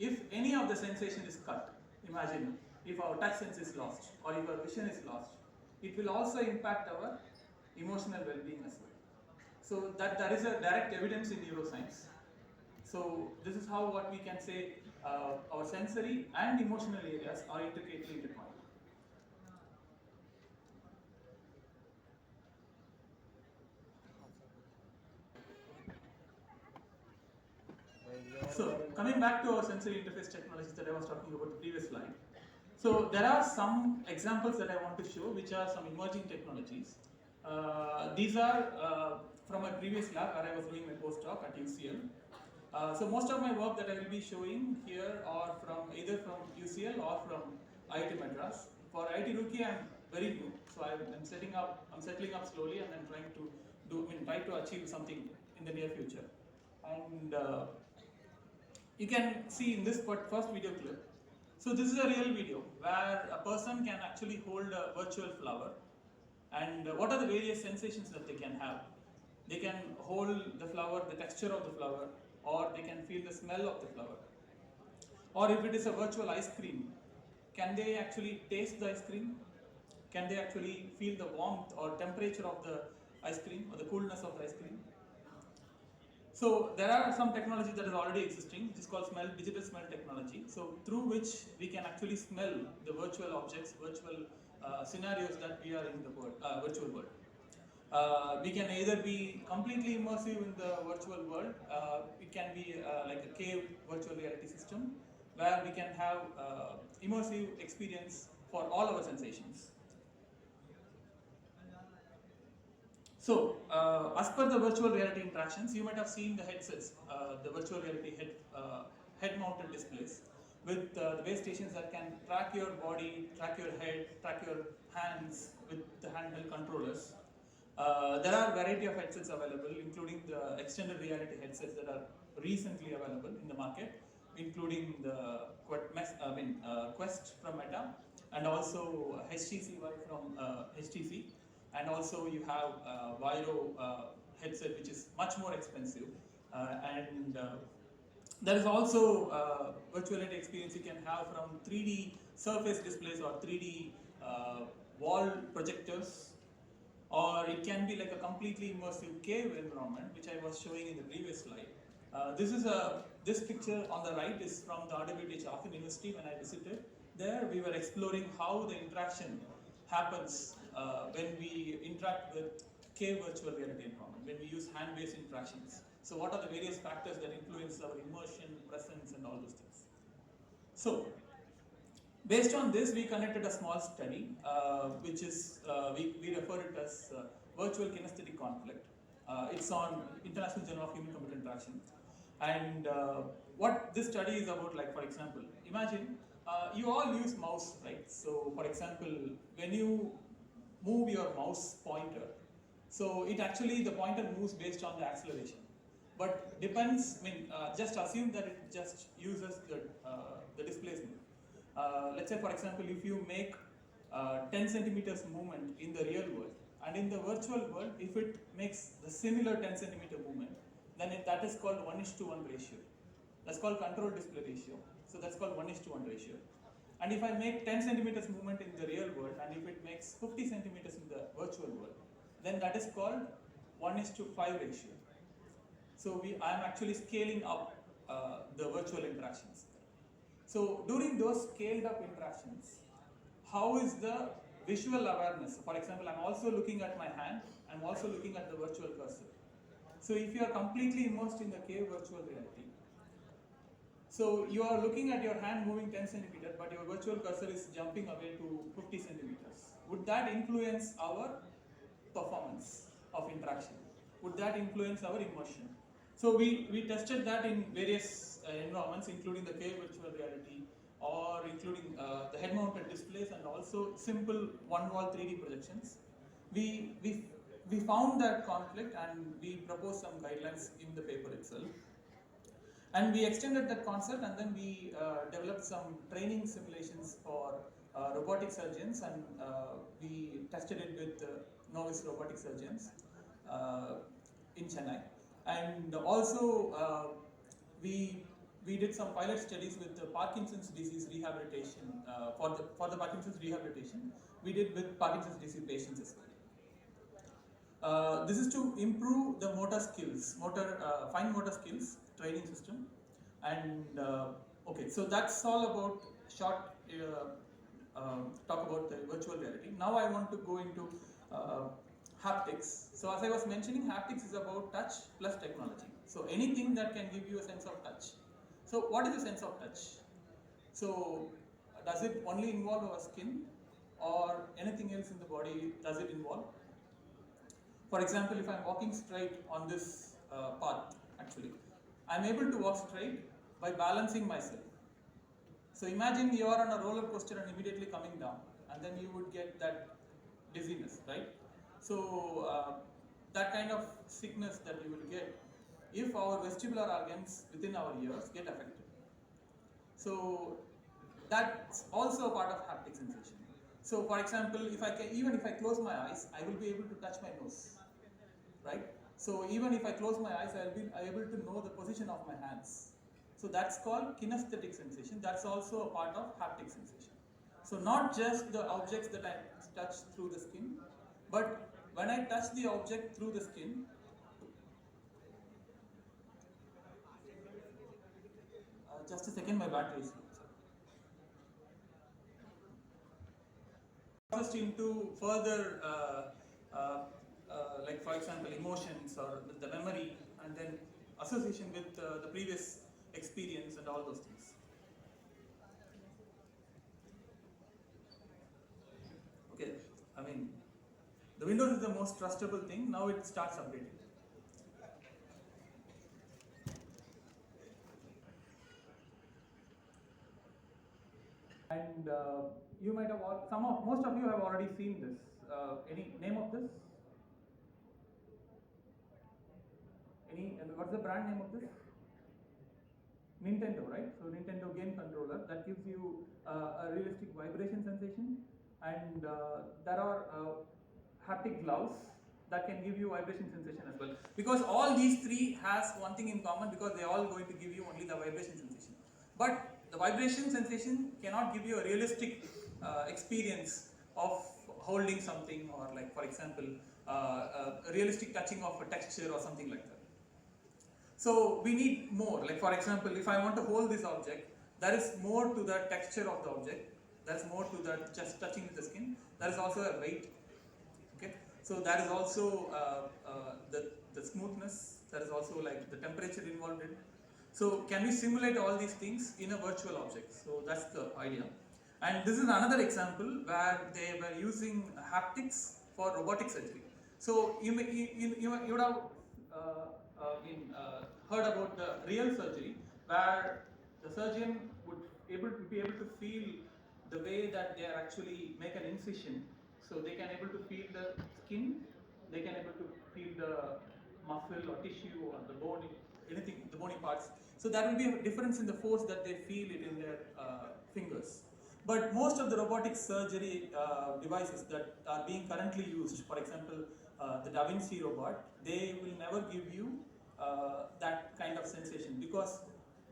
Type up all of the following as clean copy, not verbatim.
if any of the sensation is cut, imagine if our touch sense is lost or if our vision is lost, it will also impact our emotional well-being as well. So that there is a direct evidence in neuroscience. So this is how what we can say our sensory and emotional areas are intricately intertwined. So coming back to our sensory interface technologies that I was talking about the previous slide. So there are some examples that I want to show, which are some emerging technologies. These are from my previous lab where I was doing my postdoc at UCL. So most of my work that I will be showing here are from either from UCL or from IIT Madras. For IIT Roorkee, I'm very new, so I'm settling up slowly, and then try to achieve something in the near future. And you can see in this first video clip. So this is a real video where a person can actually hold a virtual flower, and what are the various sensations that they can have. They can hold the flower, the texture of the flower, or they can feel the smell of the flower. Or if it is a virtual ice cream, can they actually taste the ice cream? Can they actually feel the warmth or temperature of the ice cream or the coolness of the ice cream? So there are some technology that is already existing, which is called digital smell technology. So through which we can actually smell the virtual objects, virtual scenarios that we are in the virtual world. We can either be completely immersive in the virtual world. It can be like a cave virtual reality system where we can have immersive experience for all our sensations. So, as per the virtual reality interactions, you might have seen the headsets, the virtual reality head-mounted displays with the base stations that can track your body, track your head, track your hands with the handheld controllers. There are a variety of headsets available, including the extended reality headsets that are recently available in the market, including the Quest from Meta and also HTC Vive from HTC, and also you have Viro headset, which is much more expensive, and there is also virtual reality experience you can have from 3D surface displays or 3D wall projectors, or it can be like a completely immersive cave environment, which I was showing in the previous slide. This picture on the right is from the RWTH Aachen University when I visited. There we were exploring how the interaction happens when we interact with cave virtual reality environment, when we use hand-based interactions. So what are the various factors that influence our immersion, presence, and all those things. So based on this, we conducted a small study, which is we refer it as virtual kinesthetic conflict. It's on International Journal of Human Computer Interaction, and what this study is about, like for example, imagine you all use mouse, right? So for example, when you move your mouse pointer, so it actually the pointer moves based on the acceleration, but depends. Just assume that it just uses the displacement. Let's say, for example, if you make 10 centimeters movement in the real world, and in the virtual world, if it makes the similar 10 centimeter movement, then that is called 1:1 ratio. That's called control display ratio. So that's called 1:1 ratio. And if I make 10 centimeters movement in the real world, and if it makes 50 centimeters in the virtual world, then that is called 1:5 ratio. So I am actually scaling up the virtual interactions. So during those scaled up interactions, how is the visual awareness? For example, I'm also looking at my hand, I'm also looking at the virtual cursor. So if you are completely immersed in the cave virtual reality, so you are looking at your hand moving 10 centimeters, but your virtual cursor is jumping away to 50 centimeters. Would that influence our performance of interaction? Would that influence our immersion? So we tested that in various environments, including the cave virtual reality, or including the head-mounted displays, and also simple one-wall 3D projections. We found that conflict, and we proposed some guidelines in the paper itself. And we extended that concept, and then we developed some training simulations for robotic surgeons, and we tested it with novice robotic surgeons in Chennai. And also we we did some pilot studies with the Parkinson's disease rehabilitation. For the Parkinson's rehabilitation, we did with Parkinson's disease patients as well. This is to improve the motor skills, fine motor skills training system. And okay, so that's all about short talk about the virtual reality. Now I want to go into haptics. So as I was mentioning, haptics is about touch plus technology. So anything that can give you a sense of touch. So what is the sense of touch? So does it only involve our skin, or anything else in the body does it involve? For example, if I'm walking straight on this path, actually, I'm able to walk straight by balancing myself. So imagine you are on a roller coaster and immediately coming down, and then you would get that dizziness, right? So that kind of sickness that you will get if our vestibular organs within our ears get affected. So that's also a part of haptic sensation. So for example, even if I close my eyes, I will be able to touch my nose, right? So even if I close my eyes, I will be able to know the position of my hands. So that's called kinesthetic sensation. That's also a part of haptic sensation. So not just the objects that I touch through the skin, but when I touch the object through the skin, just a second, my battery is low. Just into further, like for example, emotions or the memory, and then association with the previous experience and all those things. Okay, I mean, the Windows is the most trustable thing. Now it starts updating. And you might have most of you have already seen this. Any name of this? What's the brand name of this? Nintendo, right? So Nintendo game controller that gives you a realistic vibration sensation, and there are haptic gloves that can give you vibration sensation as well. Because all these three has one thing in common, because they are all going to give you only the vibration sensation. But the vibration sensation cannot give you a realistic experience of holding something, or like for example, a realistic touching of a texture or something like that. So we need more. Like for example, if I want to hold this object, there is more to the texture of the object. There is more to that just touching with the skin. There is also a weight. Okay. So there is also the smoothness. There is also like the temperature involved in. So can we simulate all these things in a virtual object? So that's the idea. And this is another example where they were using haptics for robotic surgery. So you would have heard about the real surgery, where the surgeon would be able to feel the way that they are actually make an incision. So they can able to feel the skin, they can able to feel the muscle or tissue or the bone, anything, the bony parts. So there will be a difference in the force that they feel it in their fingers. But most of the robotic surgery devices that are being currently used, for example, the Da Vinci robot, they will never give you that kind of sensation, because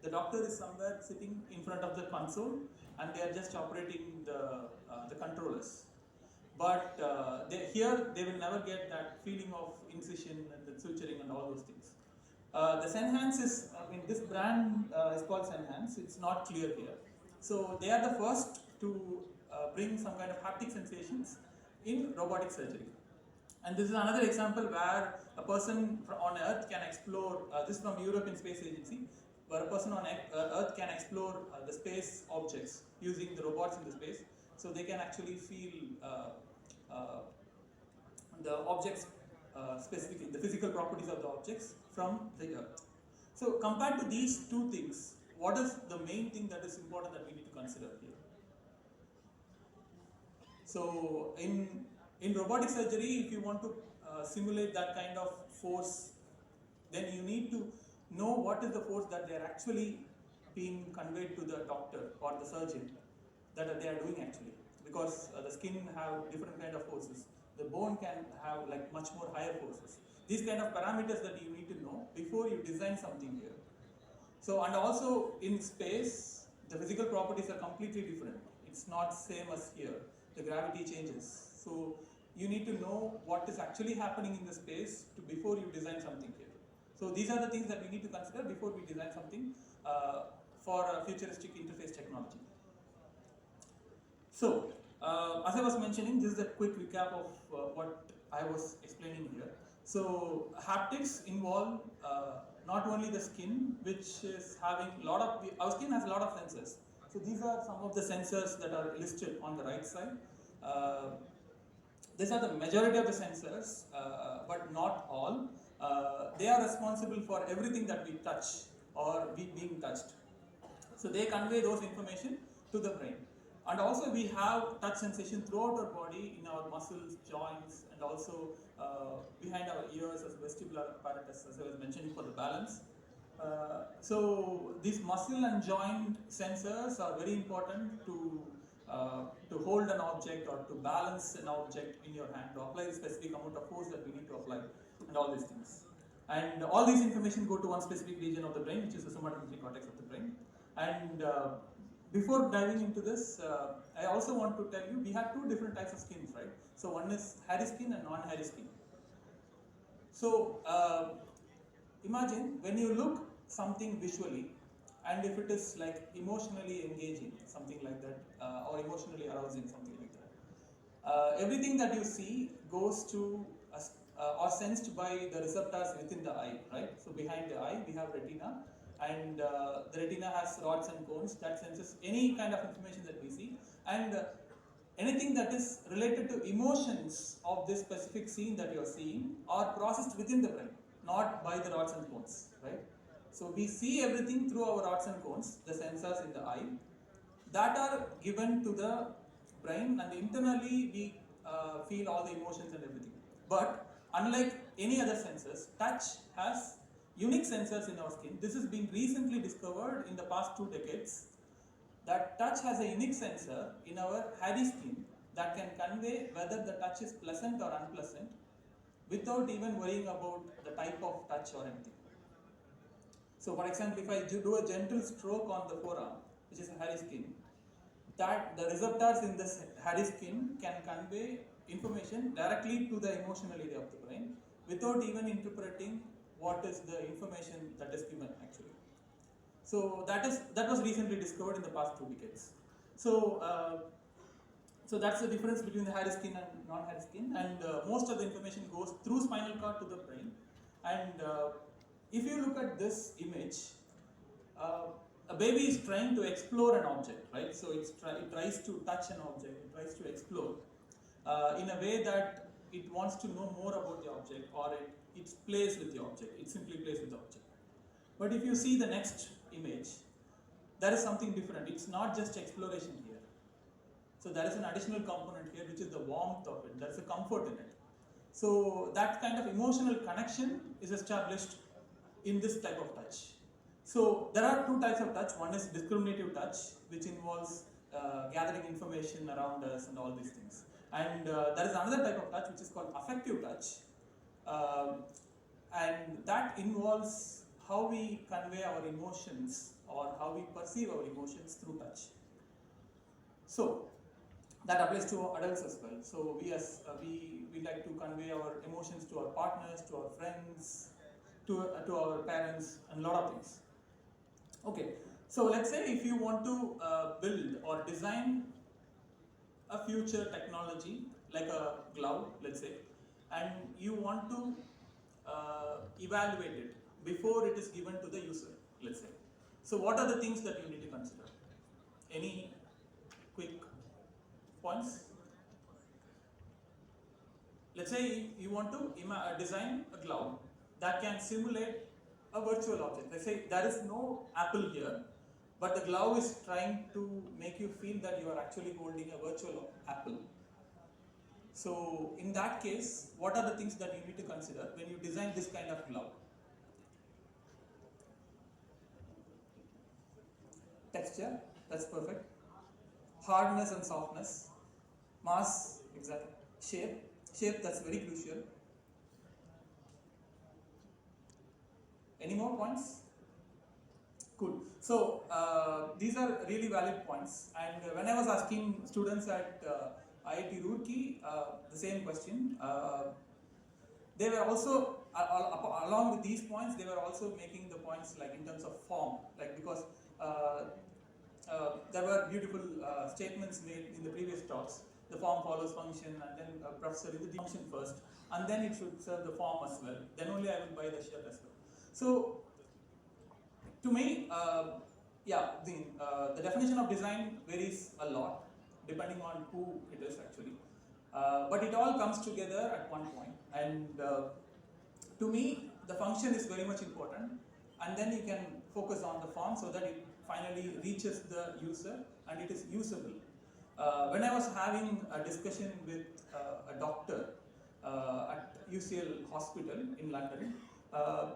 the doctor is somewhere sitting in front of the console and they are just operating the controllers. But here they will never get that feeling of incision and the suturing and all those things. The Senhance is, this brand is called Senhance. It's not clear here. So they are the first to bring some kind of haptic sensations in robotic surgery. And this is another example where a person on Earth can explore, this is from European Space Agency, where a person on Earth can explore the space objects using the robots in the space. So they can actually feel the objects, specifically the physical properties of the objects from the Earth. So compared to these two things, what is the main thing that is important that we need to consider here? So in robotic surgery, if you want to simulate that kind of force, then you need to know what is the force that they are actually being conveyed to the doctor or the surgeon that they are doing actually, because the skin have different kind of forces. The bone can have like much more higher forces. These kind of parameters that you need to know before you design something here. So, and also in space, the physical properties are completely different. It's not same as here. The gravity changes. So, you need to know what is actually happening in the space before you design something here. So, these are the things that we need to consider before we design something for a futuristic interface technology. So, as I was mentioning, this is a quick recap of what I was explaining here. So, haptics involve not only the skin, which is having a lot of, our skin has a lot of sensors. So, these are some of the sensors that are listed on the right side. These are the majority of the sensors, but not all. They are responsible for everything that we touch or being touched. So they convey those information to the brain. And also we have touch sensation throughout our body, in our muscles, joints, and also behind our ears as vestibular apparatus, as I was mentioning, for the balance. So these muscle and joint sensors are very important to hold an object or to balance an object in your hand, to apply the specific amount of force that we need to apply, and all these things. And all these information go to one specific region of the brain, which is the somatosensory cortex of the brain. And before diving into this, I also want to tell you we have two different types of skins, right? So one is hairy skin and non-hairy skin. So imagine when you look something visually, and if it is like emotionally engaging, something like that, or emotionally arousing, something like that. Everything that you see goes to or sensed by the receptors within the eye, right? So behind the eye we have retina, and the retina has rods and cones that senses any kind of information that we see, and anything that is related to emotions of this specific scene that you are seeing are processed within the brain, not by the rods and cones, right? So we see everything through our rods and cones, the sensors in the eye, that are given to the brain, and internally we feel all the emotions and everything. But unlike any other sensors, touch has unique sensors in our skin. This has been recently discovered in the past 2 decades, that touch has a unique sensor in our hairy skin that can convey whether the touch is pleasant or unpleasant without even worrying about the type of touch or anything. So for example, if I do a gentle stroke on the forearm, which is a hairy skin, that the receptors in this hairy skin can convey information directly to the emotional area of the brain without even interpreting what is the information that is given actually. So that was recently discovered in the past 2 decades. So so that's the difference between the hairy skin and non-hairy skin, and most of the information goes through spinal cord to the brain. And if you look at this image, a baby is trying to explore an object, right? So it tries to touch an object, it tries to explore in a way that it wants to know more about the object, or it plays with the object, it simply plays with the object. But if you see the next image, there is something different. It's not just exploration here. So there is an additional component here, which is the warmth of it. There is a comfort in it. So that kind of emotional connection is established in this type of touch. So there are 2 types of touch. One is discriminative touch, which involves gathering information around us and all these things. And there is another type of touch which is called affective touch, and that involves how we convey our emotions or how we perceive our emotions through touch. So that applies to adults as well. So we like to convey our emotions to our partners, to our friends, to our parents, and a lot of things. Okay, so let's say if you want to build or design a future technology like a glove, let's say, and you want to evaluate it before it is given to the user, let's say. So what are the things that you need to consider? Any quick points? Let's say you want to design a glove that can simulate a virtual object. Let's say there is no apple here, but the glove is trying to make you feel that you are actually holding a virtual apple. So in that case, what are the things that you need to consider when you design this kind of glove? Texture, that's perfect. Hardness and softness. Mass, exactly. Shape, that's very crucial. Any more points? Cool. So these are really valid points. And when I was asking students at IIT Roorkee the same question, they were also along with these points, they were also making the points like in terms of form, like because there were beautiful statements made in the previous talks. The form follows function, and then professor is the function first, and then it should serve the form as well. Then only I will buy the shirt as well. So to me, the definition of design varies a lot depending on who it is actually. But it all comes together at one point. And to me, the function is very much important. And then you can focus on the form so that it finally reaches the user and it is usable. When I was having a discussion with a doctor at UCL Hospital in London,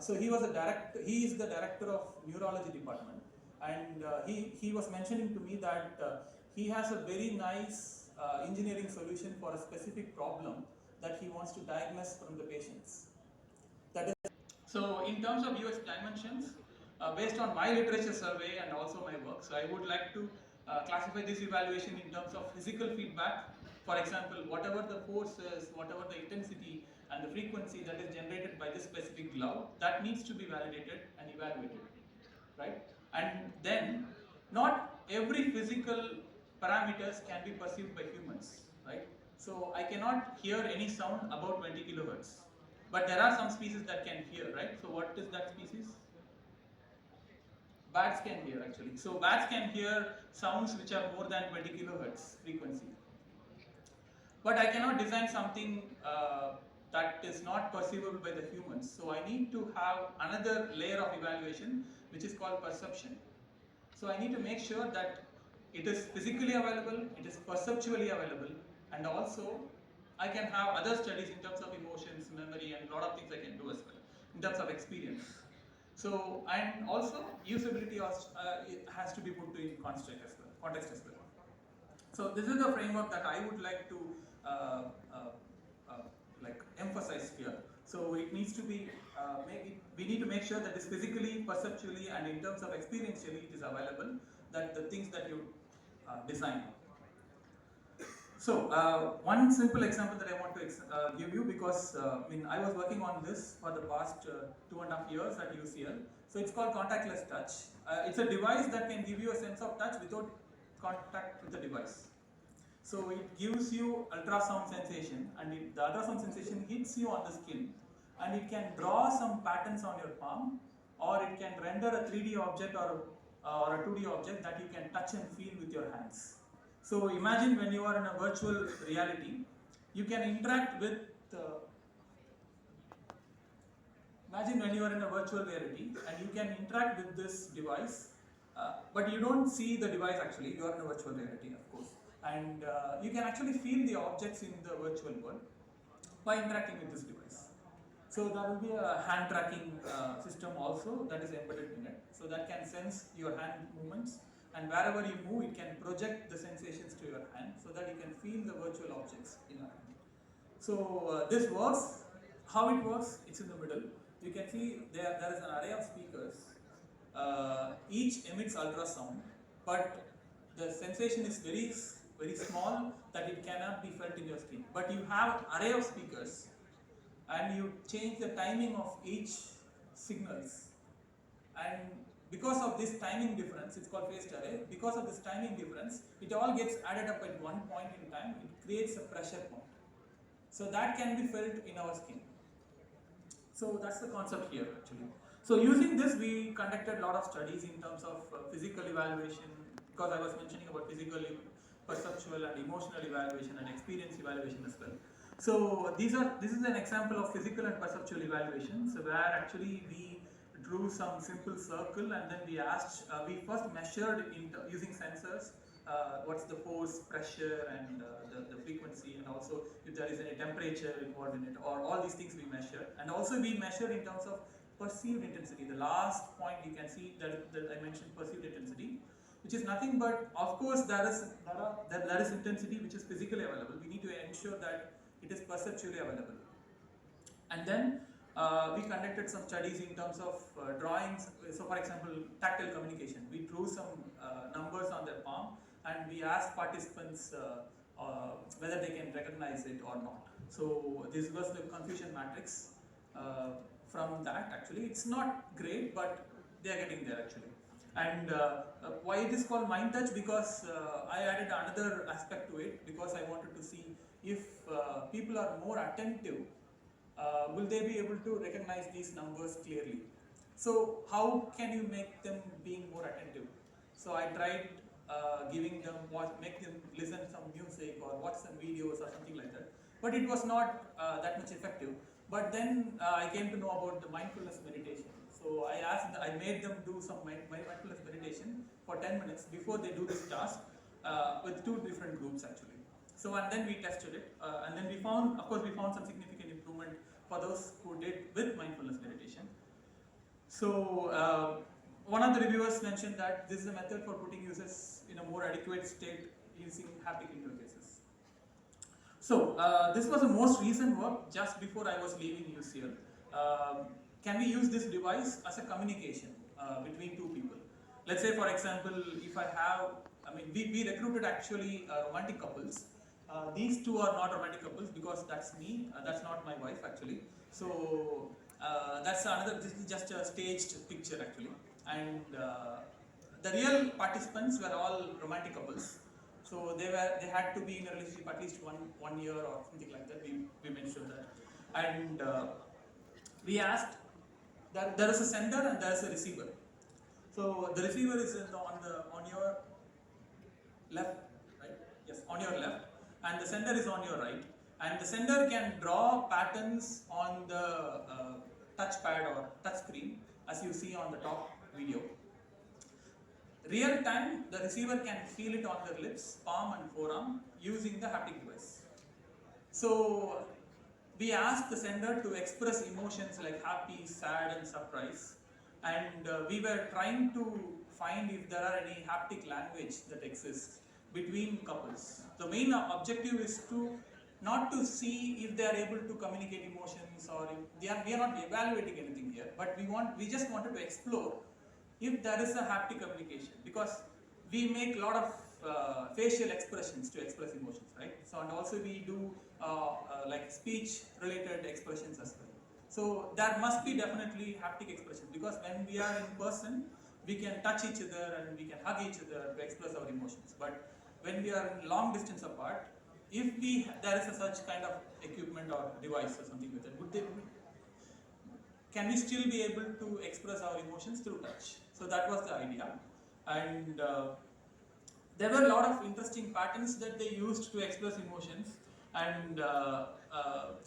so he is the director of neurology department, and he was mentioning to me that he has a very nice engineering solution for a specific problem that he wants to diagnose from the patients. That is, so in terms of UX dimensions, based on my literature survey and also my work, so I would like to classify this evaluation in terms of physical feedback. For example, whatever the force is, whatever the intensity and the frequency that is generated by this specific glove, that needs to be validated and evaluated, right? And then not every physical parameters can be perceived by humans, right? So I cannot hear any sound above 20 kilohertz, but there are some species that can hear, right? So what is that species? Bats can hear actually. So bats can hear sounds which are more than 20 kilohertz frequency. But I cannot design something that is not perceivable by the humans. So I need to have another layer of evaluation which is called perception. So I need to make sure that it is physically available, it is perceptually available, and also I can have other studies in terms of emotions, memory, and a lot of things I can do as well in terms of experience. So, and also usability has to be put in context as well. So this is the framework that I would like to like emphasize here. So it needs to be we need to make sure that it's physically, perceptually, and in terms of experientially it is available, that the things that you design. So one simple example that I want to give you, because I was working on this for the past 2.5 years at UCL. So it's called contactless touch. It's a device that can give you a sense of touch without contact with the device. So it gives you ultrasound sensation, and the ultrasound sensation hits you on the skin, and it can draw some patterns on your palm, or it can render a 3D object or a 2D object that you can touch and feel with your hands. So imagine when you are in a virtual reality, you can interact with imagine when you are in a virtual reality and you can interact with this device, but you don't see the device actually, you are in a virtual reality of course, and you can actually feel the objects in the virtual world by interacting with this device. So there will be a hand tracking system also that is embedded in it, so that can sense your hand movements, and wherever you move it can project the sensations to your hand so that you can feel the virtual objects in your hand. So this works. How it works? It's in the middle. You can see there is an array of speakers. Each emits ultrasound, but the sensation is very small that it cannot be felt in your skin. But you have array of speakers, and you change the timing of each signals, and because of this timing difference, it's called phased array, because of this timing difference, it all gets added up at one point in time, it creates a pressure point. So that can be felt in our skin. So that's the concept here actually. So using this, we conducted a lot of studies in terms of physical evaluation, because I was mentioning about physical, perceptual and emotional evaluation and experience evaluation as well. So this is an example of physical and perceptual evaluation. So where actually we drew some simple circle, and then we asked, we first measured using sensors what's the force, pressure, and the frequency, and also if there is any temperature involved in it, or all these things we measured. And also we measured in terms of perceived intensity. The last point you can see that I mentioned perceived intensity, which is nothing but, of course, there is intensity which is physically available. We need to ensure that it is perceptually available. And then we conducted some studies in terms of drawings. So, for example, tactile communication. We drew some numbers on their palm and we asked participants whether they can recognize it or not. So, this was the confusion matrix. From that, actually, it's not great, but they are getting there actually. And why it is called Mind Touch? Because I added another aspect to it because I wanted to see if people are more attentive, will they be able to recognize these numbers clearly? So how can you make them being more attentive? So I tried giving them make them listen some music or watch some videos or something like that. But it was not that much effective. But then I came to know about the mindfulness meditation. So I made them do some mindfulness meditation for 10 minutes before they do this task with two different groups actually. So and then we tested it, and then we found, of course, we found some significant improvement for those who did with mindfulness meditation. So one of the reviewers mentioned that this is a method for putting users in a more adequate state using haptic interfaces. So this was the most recent work just before I was leaving UCL. Can we use this device as a communication between two people? Let's say, for example, if I have, we recruited actually romantic couples. These two are not romantic couples because that's me, that's not my wife actually. So that's another, this is just a staged picture actually. And the real participants were all romantic couples. So they had to be in a relationship at least one year or something like that. We made sure that. And we asked that there is a sender and there is a receiver. So the receiver is on your left, right? Yes, on your left, and the sender is on your right. And the sender can draw patterns on the touchpad or touch screen, as you see on the top video. Real time, the receiver can feel it on their lips, palm and forearm using the haptic device. So we asked the sender to express emotions like happy, sad and surprise, and we were trying to find if there are any haptic language that exists between couples. The main objective is to not to see if they are able to communicate emotions or if we are not evaluating anything here, but we just wanted to explore if there is a haptic communication, because we make a lot of facial expressions to express emotions, right? So and also we do like speech related expressions as well. So there must be definitely haptic expressions, because when we are in person, we can touch each other and we can hug each other to express our emotions. But when we are in long distance apart, if there is a such kind of equipment or device or something like that, can we still be able to express our emotions through touch? So that was the idea. And there were a lot of interesting patterns that they used to express emotions, and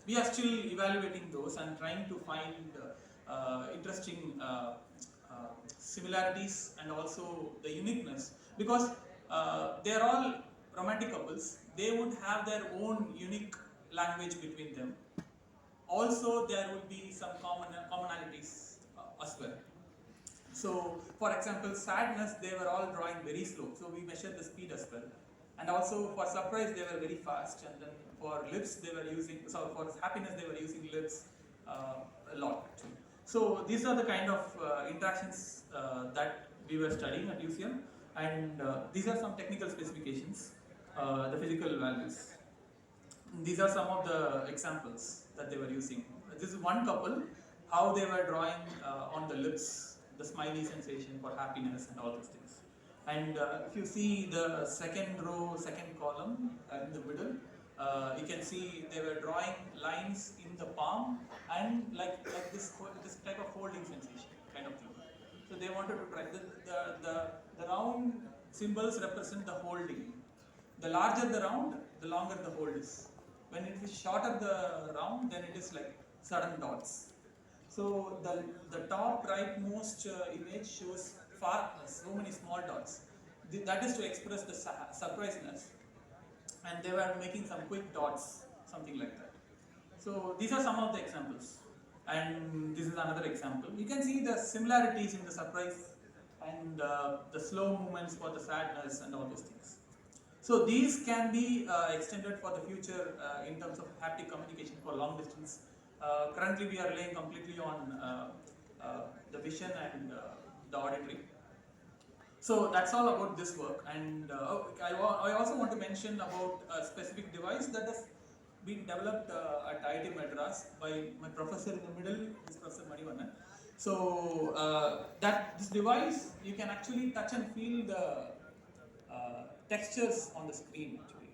we are still evaluating those and trying to find interesting similarities and also the uniqueness, because they are all romantic couples. They would have their own unique language between them. Also, there will be some commonalities as well. So, for example, sadness, they were all drawing very slow. So we measured the speed as well. And also for surprise, they were very fast. And then for lips, they were using, so for happiness, they were using lips a lot actually. So these are the kind of interactions that we were studying at UCM. And these are some technical specifications, the physical values. These are some of the examples that they were using. This is one couple, how they were drawing on the lips, the smiley sensation for happiness and all those things. And if you see the second row, second column in the middle, you can see they were drawing lines in the palm and like this type of holding sensation kind of thing. So they wanted to try the round symbols represent the holding. The larger the round, the longer the hold is. When it is shorter the round, then it is like sudden dots. So the top rightmost image shows so many small dots. That is to express the surpriseness. And they were making some quick dots, something like that. So these are some of the examples. And this is another example. You can see the similarities in the surprise and the slow movements for the sadness and all those things. So these can be extended for the future in terms of haptic communication for long distance Currently, we are relying completely on the vision and the auditory. So that's all about this work, and I also want to mention about a specific device that has been developed at IIT Madras by my professor in the middle, this Professor Manivannan. So that this device, you can actually touch and feel the textures on the screen. Actually,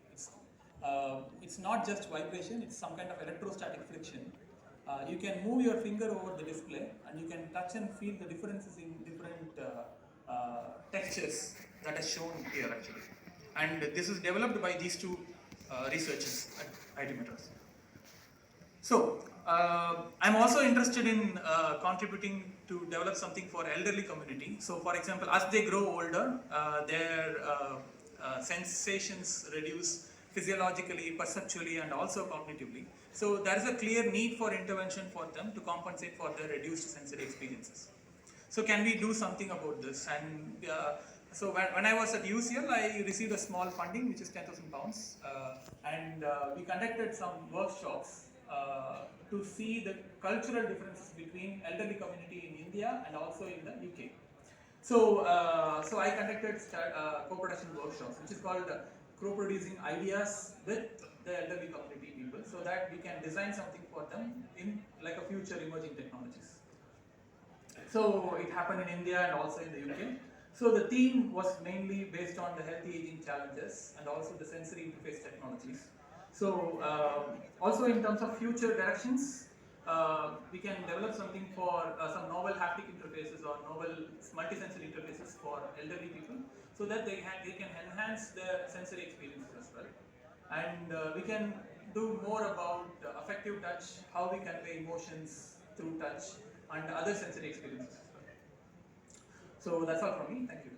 it's not just vibration; it's some kind of electrostatic friction. You can move your finger over the display, and you can touch and feel the differences in different textures that are shown here actually. And this is developed by these two researchers at IIT Madras. So, I'm also interested in contributing to develop something for elderly community. So, for example, as they grow older, their sensations reduce physiologically, perceptually, and also cognitively. So, there is a clear need for intervention for them to compensate for their reduced sensory experiences. So can we do something about this? And so when I was at UCL, I received a small funding, which is 10,000 pounds, and we conducted some workshops to see the cultural differences between elderly community in India and also in the UK. So, so I conducted co-production workshops, which is called co-producing ideas with the elderly community people, so that we can design something for them in like a future emerging technologies. So it happened in India and also in the UK. So the theme was mainly based on the healthy aging challenges and also the sensory interface technologies. So also in terms of future directions, we can develop something for some novel haptic interfaces or novel multisensory interfaces for elderly people, so that they can enhance their sensory experiences as well. And we can do more about affective touch, how we convey emotions through touch, and other sensory experiences as well. So that's all from me. Thank you.